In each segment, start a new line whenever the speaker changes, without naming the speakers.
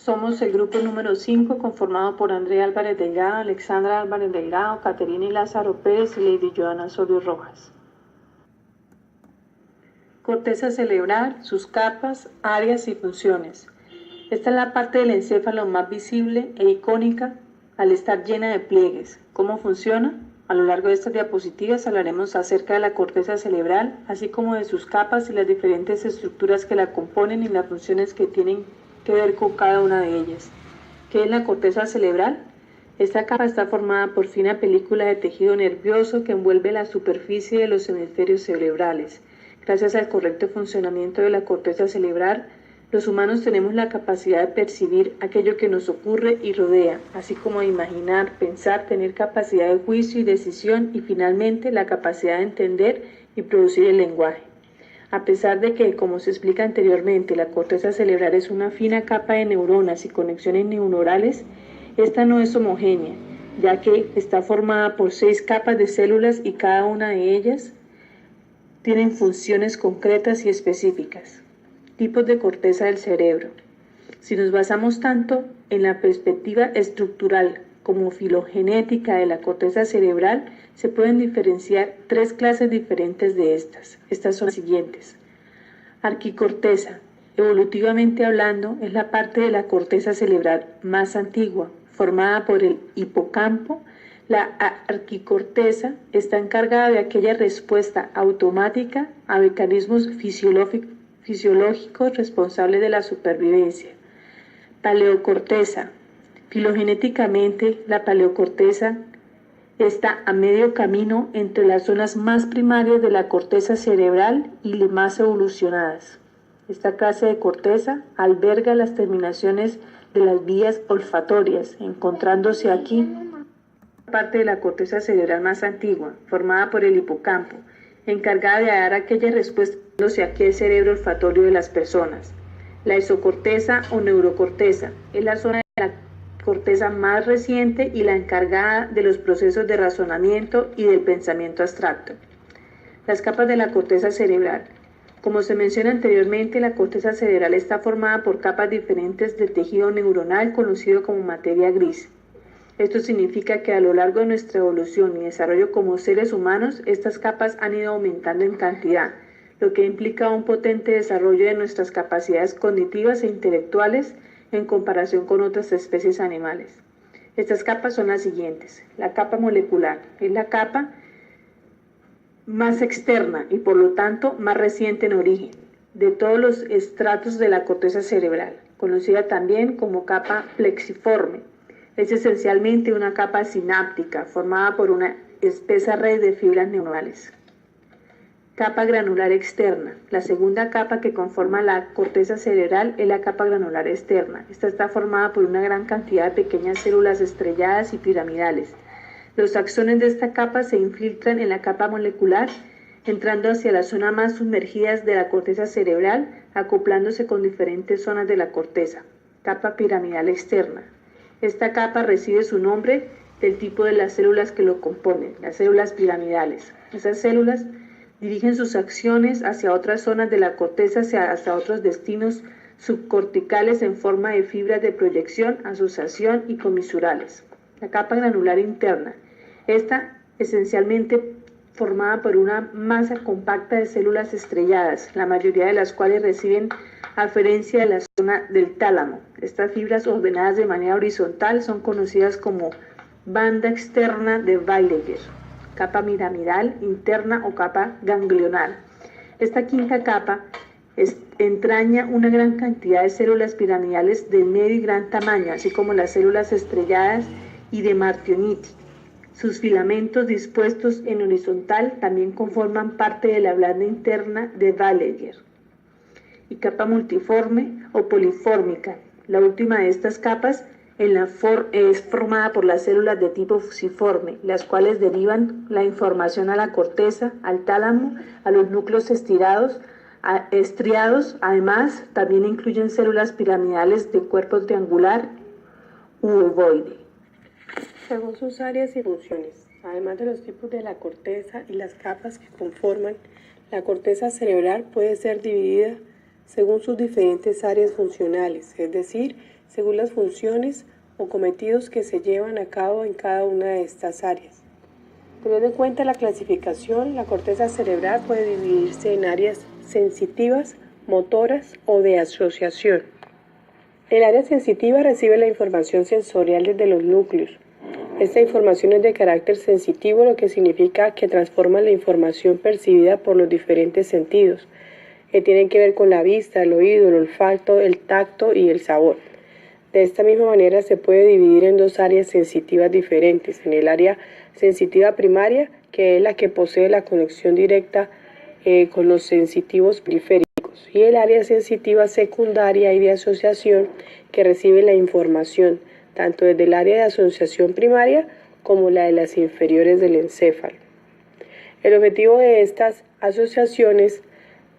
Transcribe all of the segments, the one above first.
Somos el grupo número 5, conformado por Andrea Álvarez Delgado, Alexandra Álvarez Delgado, Caterina y Lázaro Pérez y Lady Joana Osorio Rojas. Corteza cerebral, sus capas, áreas y funciones. Esta es la parte del encéfalo más visible e icónica al estar llena de pliegues. ¿Cómo funciona? A lo largo de estas diapositivas hablaremos acerca de la corteza cerebral, así como de sus capas y las diferentes estructuras que la componen y las funciones que tienen que ver con cada una de ellas. ¿Qué es la corteza cerebral? Esta capa está formada por fina película de tejido nervioso que envuelve la superficie de los hemisferios cerebrales. Gracias al correcto funcionamiento de la corteza cerebral, los humanos tenemos la capacidad de percibir aquello que nos ocurre y rodea, así como de imaginar, pensar, tener capacidad de juicio y decisión y finalmente la capacidad de entender y producir el lenguaje. A pesar de que, como se explica anteriormente, la corteza cerebral es una fina capa de neuronas y conexiones neuronales, esta no es homogénea, ya que está formada por 6 capas de células y cada una de ellas tienen funciones concretas y específicas. Tipos de corteza del cerebro. Si nos basamos tanto en la perspectiva estructural como filogenética de la corteza cerebral, se pueden diferenciar 3 clases diferentes de estas. Estas son las siguientes. Arquicorteza. Evolutivamente hablando, es la parte de la corteza cerebral más antigua, formada por el hipocampo. La arquicorteza está encargada de aquella respuesta automática a mecanismos fisiológicos responsables de la supervivencia. Paleocorteza. Filogenéticamente, la paleocorteza está a medio camino entre las zonas más primarias de la corteza cerebral y las más evolucionadas. Esta clase de corteza alberga las terminaciones de las vías olfatorias, encontrándose aquí parte de la corteza cerebral más antigua, formada por el hipocampo, encargada de dar aquella respuesta hacia aquel cerebro olfatorio de las personas. La isocorteza o neurocorteza es la zona de la corteza más reciente y la encargada de los procesos de razonamiento y del pensamiento abstracto. Las capas de la corteza cerebral. Como se menciona anteriormente, la corteza cerebral está formada por capas diferentes de tejido neuronal conocido como materia gris. Esto significa que a lo largo de nuestra evolución y desarrollo como seres humanos, estas capas han ido aumentando en cantidad, lo que implica un potente desarrollo de nuestras capacidades cognitivas e intelectuales en comparación con otras especies animales. Estas capas son las siguientes. La capa molecular es la capa más externa y por lo tanto más reciente en origen de todos los estratos de la corteza cerebral, conocida también como capa plexiforme. Es esencialmente una capa sináptica formada por una espesa red de fibras neuronales. Capa granular externa. La segunda capa que conforma la corteza cerebral es la capa granular externa. Esta está formada por una gran cantidad de pequeñas células estrelladas y piramidales. Los axones de esta capa se infiltran en la capa molecular, entrando hacia la zona más sumergidas de la corteza cerebral, acoplándose con diferentes zonas de la corteza. Capa piramidal externa. Esta capa recibe su nombre del tipo de las células que lo componen, las células piramidales. Esas células dirigen sus acciones hacia otras zonas de la corteza, hacia otros destinos subcorticales en forma de fibras de proyección, asociación y comisurales. La capa granular interna. Esta esencialmente formada por una masa compacta de células estrelladas, la mayoría de las cuales reciben aferencia de la zona del tálamo. Estas fibras ordenadas de manera horizontal son conocidas como banda externa de Weillinger, capa piramidal interna o capa ganglional. Esta quinta capa entraña una gran cantidad de células piramidales de medio y gran tamaño, así como las células estrelladas y de Martioniti. Sus filamentos dispuestos en horizontal también conforman parte de la banda interna de Weillinger. Y capa multiforme o polifórmica. La última de estas capas es formada por las células de tipo fusiforme, las cuales derivan la información a la corteza, al tálamo, a los núcleos estriados. Además, también incluyen células piramidales de cuerpo triangular u ovoide. Según sus áreas y funciones, además de los tipos de la corteza y las capas que conforman, la corteza cerebral puede ser dividida según sus diferentes áreas funcionales, es decir,
según las funciones o cometidos que se llevan a cabo en cada una de estas áreas. Teniendo en cuenta la clasificación, la corteza cerebral puede dividirse en áreas sensitivas, motoras o de asociación. El área sensitiva recibe la información sensorial desde los núcleos. Esta información es de carácter sensitivo, lo que significa que transforma la información percibida por los diferentes sentidos, que tienen que ver con la vista, el oído, el olfato, el tacto y el sabor. De esta misma manera se puede dividir en dos áreas sensitivas diferentes, en el área sensitiva primaria, que es la que posee la conexión directa con los sensitivos periféricos, y el área sensitiva secundaria y de asociación, que recibe la información tanto desde el área de asociación primaria como la de las inferiores del encéfalo. El objetivo de estas asociaciones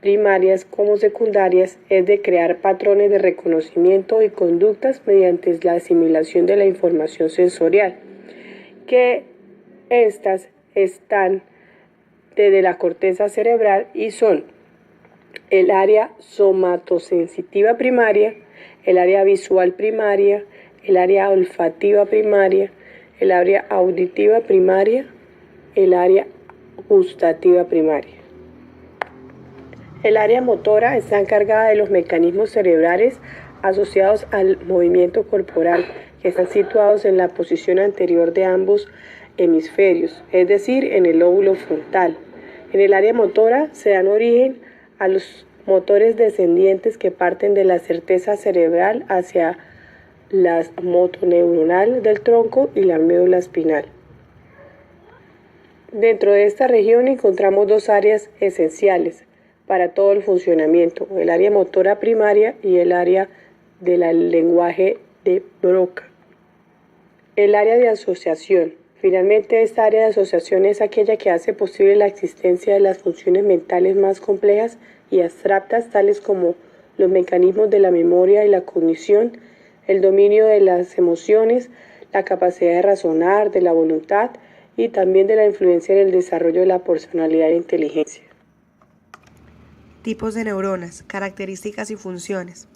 primarias como secundarias es de crear patrones de reconocimiento y conductas mediante la asimilación de la información sensorial, que estas están desde la corteza cerebral y son el área somatosensitiva primaria, el área visual primaria, el área olfativa primaria, el área auditiva primaria, el área gustativa primaria. El área motora está encargada de los mecanismos cerebrales asociados al movimiento corporal, que están situados en la posición anterior de ambos hemisferios, es decir, en el lóbulo frontal. En el área motora se dan origen a los motores descendientes que parten de la corteza cerebral hacia la motoneuronal del tronco y la médula espinal. Dentro de esta región encontramos dos áreas esenciales para todo el funcionamiento, el área motora primaria y el área del lenguaje de Broca. El área de asociación. Finalmente, esta área de asociación es aquella que hace posible la existencia de las funciones mentales más complejas y abstractas, tales como los mecanismos de la memoria y la cognición, el dominio de las emociones, la capacidad de razonar, de la voluntad y también de la influencia en el desarrollo de la personalidad e inteligencia.
Tipos de neuronas, características y funciones.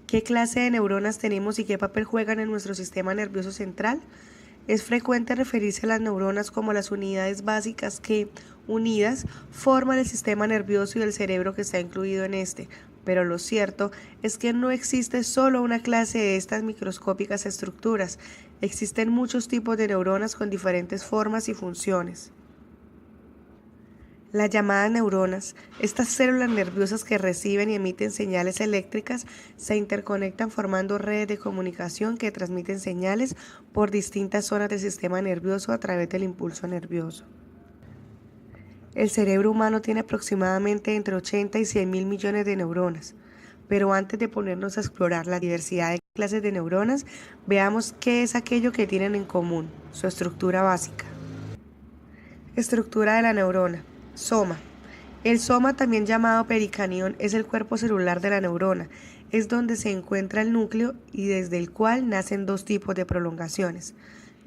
¿Qué clase de neuronas tenemos y qué papel juegan en nuestro sistema nervioso central? Es frecuente referirse a las neuronas como las unidades básicas que, unidas, forman el sistema nervioso y el cerebro que está incluido en este, pero lo cierto es que no existe solo una clase de estas microscópicas estructuras, existen muchos tipos de neuronas con diferentes formas y funciones. Las llamadas neuronas, estas células nerviosas que reciben y emiten señales eléctricas, se interconectan formando redes de comunicación que transmiten señales por distintas zonas del sistema nervioso a través del impulso nervioso. El cerebro humano tiene aproximadamente entre 80 y 100 mil millones de neuronas, pero antes de ponernos a explorar la diversidad de clases de neuronas, veamos qué es aquello que tienen en común, su estructura básica. Estructura de la neurona. Soma. El soma, también llamado pericanión, es el cuerpo celular de la neurona. Es donde se encuentra el núcleo y desde el cual nacen dos tipos de prolongaciones.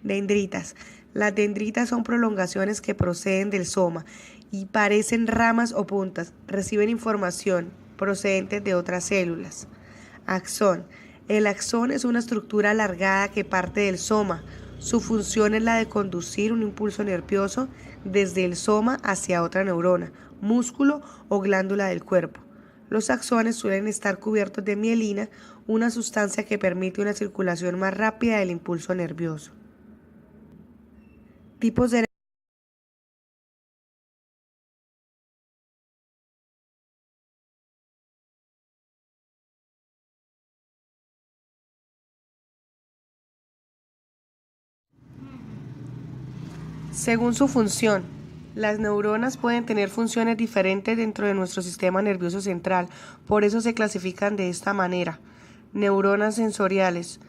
Dendritas. Las dendritas son prolongaciones que proceden del soma y parecen ramas o puntas. Reciben información procedente de otras células. Axón. El axón es una estructura alargada que parte del soma. Su función es la de conducir un impulso nervioso desde el soma hacia otra neurona, músculo o glándula del cuerpo. Los axones suelen estar cubiertos de mielina, una sustancia que permite una circulación más rápida del impulso nervioso. Tipos de Según su función, las neuronas pueden tener funciones diferentes dentro de nuestro sistema nervioso central, por eso se clasifican de esta manera. Neuronas sensoriales.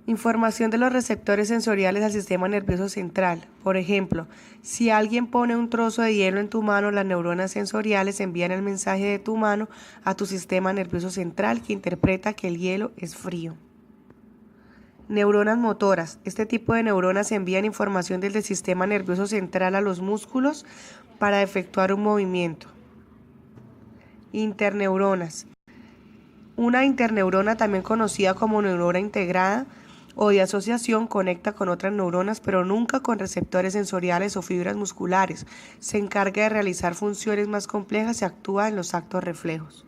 Información de los receptores sensoriales al sistema nervioso central. Por ejemplo, si alguien pone un trozo de hielo en tu mano, las neuronas sensoriales envían el mensaje de tu mano a tu sistema nervioso central, que interpreta que el hielo es frío. Neuronas motoras. Este tipo de neuronas envían información desde el sistema nervioso central a los músculos para efectuar un movimiento. Interneuronas. Una interneurona, también conocida como neurona integrada o de asociación, conecta con otras neuronas, pero nunca con receptores sensoriales o fibras musculares. Se encarga de realizar funciones más complejas y actúa en los actos reflejos.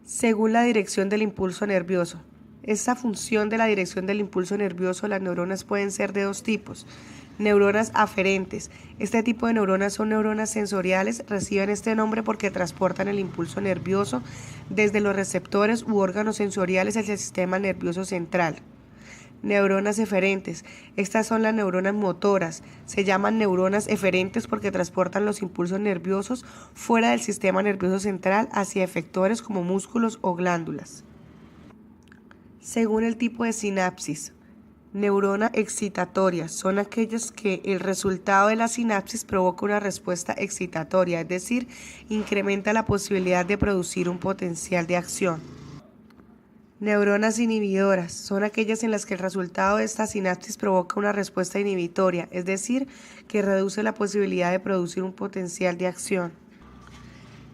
Según la dirección del impulso nervioso. Esta función de la dirección del impulso nervioso, las neuronas pueden ser de dos tipos. Neuronas aferentes. Este tipo de neuronas son neuronas sensoriales, reciben este nombre porque transportan el impulso nervioso desde los receptores u órganos sensoriales hacia el sistema nervioso central. Neuronas eferentes. Estas son las neuronas motoras. Se llaman neuronas eferentes porque transportan los impulsos nerviosos fuera del sistema nervioso central hacia efectores como músculos o glándulas. Según el tipo de sinapsis. Neurona excitatoria son aquellas que el resultado de la sinapsis provoca una respuesta excitatoria, es decir, incrementa la posibilidad de producir un potencial de acción. Neuronas inhibidoras son aquellas en las que el resultado de esta sinapsis provoca una respuesta inhibitoria, es decir, que reduce la posibilidad de producir un potencial de acción.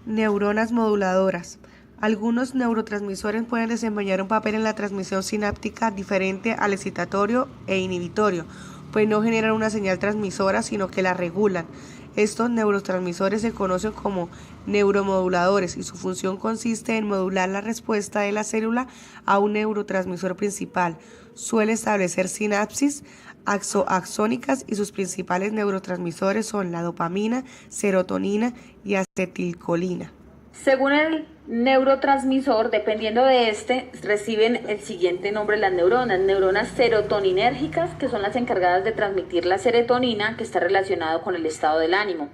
Neuronas moduladoras. Algunos neurotransmisores pueden desempeñar un papel en la transmisión sináptica diferente al excitatorio e inhibitorio, pues no generan una señal transmisora, sino que la regulan. Estos neurotransmisores se conocen como neuromoduladores y su función consiste en modular la respuesta de la célula a un neurotransmisor principal. Suele establecer sinapsis axónicas y sus principales neurotransmisores son la dopamina, serotonina y acetilcolina.
Según el neurotransmisor, dependiendo de este, reciben el siguiente nombre las neuronas. Neuronas serotoninérgicas, que son las encargadas de transmitir la serotonina, que está relacionado con el estado del ánimo.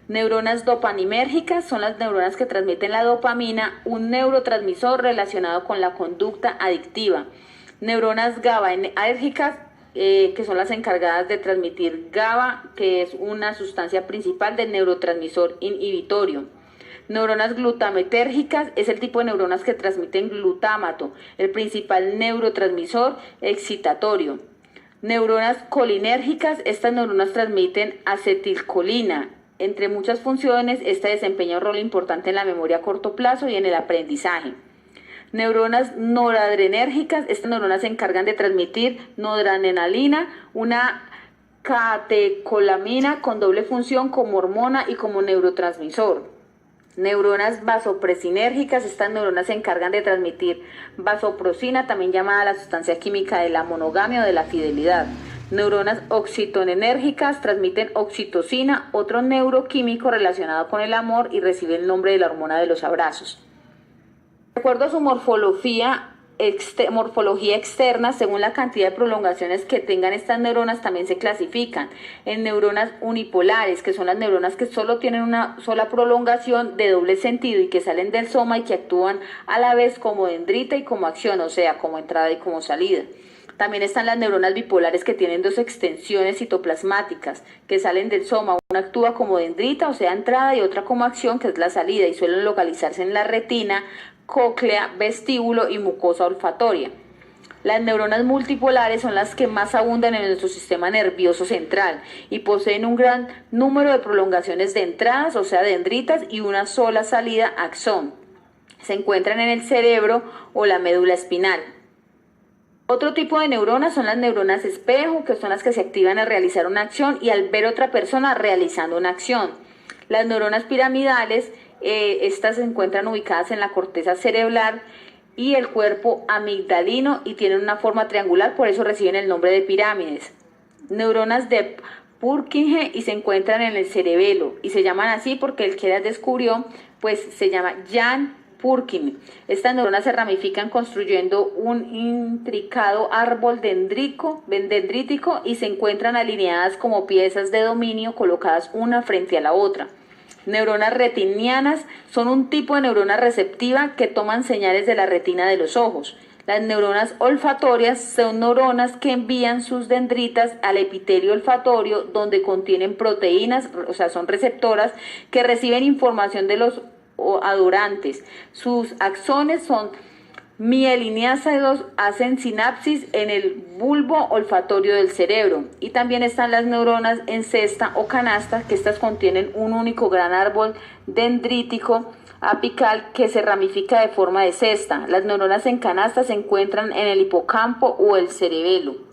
Neuronas dopaminérgicas son las neuronas que transmiten la dopamina, un neurotransmisor relacionado con la conducta adictiva. Neuronas GABAérgicas, que son las encargadas de transmitir GABA, que es una sustancia principal del neurotransmisor inhibitorio. Neuronas glutamatérgicas es el tipo de neuronas que transmiten glutamato, el principal neurotransmisor excitatorio. Neuronas colinérgicas, estas neuronas transmiten acetilcolina. Entre muchas funciones, esta desempeña un rol importante en la memoria a corto plazo y en el aprendizaje. Neuronas noradrenérgicas, estas neuronas se encargan de transmitir noradrenalina, una catecolamina con doble función como hormona y como neurotransmisor. Neuronas vasopresinérgicas, estas neuronas se encargan de transmitir vasopresina, también llamada la sustancia química de la monogamia o de la fidelidad. Neuronas oxitocinérgicas transmiten oxitocina, otro neuroquímico relacionado con el amor y recibe el nombre de la hormona de los abrazos. De acuerdo a su morfología externa, según la cantidad de prolongaciones que tengan estas neuronas, también se clasifican en neuronas unipolares, que son las neuronas que solo tienen una sola prolongación de doble sentido y que salen del soma y que actúan a la vez como dendrita y como acción, o sea, como entrada y como salida. También están las neuronas bipolares que tienen dos extensiones citoplasmáticas que salen del soma. Una actúa como dendrita, o sea, entrada, y otra como acción, que es la salida, y suelen localizarse en la retina, cóclea, vestíbulo y mucosa olfatoria. Las neuronas multipolares son las que más abundan en nuestro sistema nervioso central y poseen un gran número de prolongaciones de entradas, o sea, dendritas, y una sola salida, axón. Se encuentran en el cerebro o la médula espinal. Otro tipo de neuronas son las neuronas espejo, que son las que se activan al realizar una acción y al ver otra persona realizando una acción. Las neuronas piramidales, estas se encuentran ubicadas en la corteza cerebral y el cuerpo amigdalino y tienen una forma triangular, por eso reciben el nombre de pirámides. Neuronas de Purkinje y se encuentran en el cerebelo y se llaman así porque el que las descubrió pues se llama Jan Purkinje. Estas neuronas se ramifican construyendo un intricado árbol dendrítico y se encuentran alineadas como piezas de dominio colocadas una frente a la otra. Neuronas retinianas son un tipo de neurona receptiva que toman señales de la retina de los ojos. Las neuronas olfatorias son neuronas que envían sus dendritas al epitelio olfatorio, donde contienen proteínas, o sea, son receptoras que reciben información de los adorantes. Sus axones son mieliniáceos, hacen sinapsis en el bulbo olfatorio del cerebro. Y también están las neuronas en cesta o canasta, que estas contienen un único gran árbol dendrítico apical que se ramifica de forma de cesta. Las neuronas en canasta se encuentran en el hipocampo o el cerebelo.